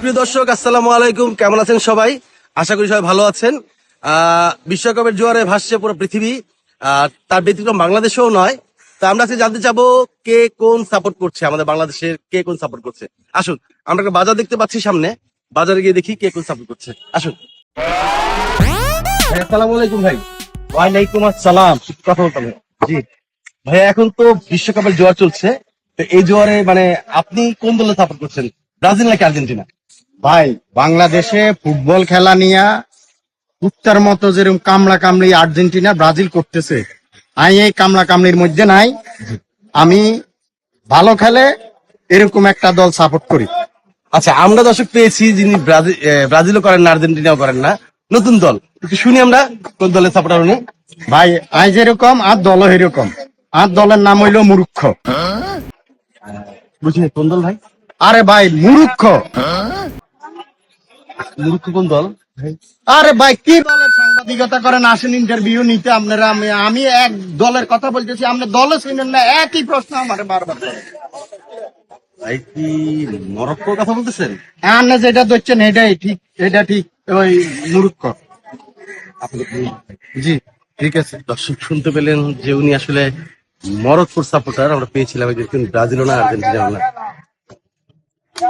প্রিয় দর্শক, আসসালামু আলাইকুম। কেমন আছেন সবাই? আশা করি সবাই ভালো আছেন। বিশ্বকাপের জোয়ারে ভাসছে পুরো পৃথিবী, তার ব্যতিক্রম বাংলাদেশেও নয়। তা আমরা আজকে জানতে চাবো কে কোন সাপোর্ট করছে, আমাদের বাংলাদেশের কে কোন সাপোর্ট করছে। আসুন, আমরা একটা বাজার দেখতে পাচ্ছি সামনে, বাজারে গিয়ে দেখি কে কোন সাপোর্ট করছে। আসুন। আসসালামু আলাইকুম ভাই। ওয়ালাইকুম আসসালাম। কথা বলতাম। জি ভাইয়া, এখন তো বিশ্বকাপের জোয়ার চলছে, তো এই জোয়ারে মানে আপনি কোন দলে সাপোর্ট করছেন, ব্রাজিল নাকি আর্জেন্টিনা? ভাই, বাংলাদেশে ফুটবল খেলা নিয়ে উত্তর মতো যেরকম কামড়া কামড়ি আর্জেন্টিনা ব্রাজিল করতেছে, আমি এই কামড়া কামড়ির মধ্যে নাই। আমি ভালো খেলে এরকম একটা দল সাপোর্ট করি। আচ্ছা, আমরা দর্শক পেয়েছি যিনি ব্রাজিলও করেন না, আর্জেন্টিনাও করেন না, নতুন দল। একটু শুনি আমরা কোন দলের সাপোর্টার উনি। ভাই, আই যেরকম আর দল এরকম। আর দলের নাম হইলো মূর্খ। বুঝিনি কোন দল ভাই? আরে ভাই, মূর্খ। মূর্খ কোন দল? আরে ভাই, কি দলের সাংবাদিকতা করেন? আসেন ইন্টারভিউ নিতে আপনারা। আমি এক দলের কথা বলতেছি, আপনি দলে শুনেন না, একই প্রশ্ন আমার বারবার করেন। ভাই কি মরক্কোর কথা বলতেছেন? আপনি যেটা ধরছেন এটাই ঠিক, এটা ঠিক। ওই মূর্খ। জি, ঠিক আছে। দর্শক শুনতে পেলেন যে উনি আসলে মরক্কোর সাপোর্টার। আমরা পেয়েছিলাম একজন ব্রাজিলও না, আর্জেন্টিনাও না,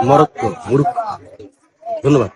মরক্কো। মূর্খ। ধন্যবাদ।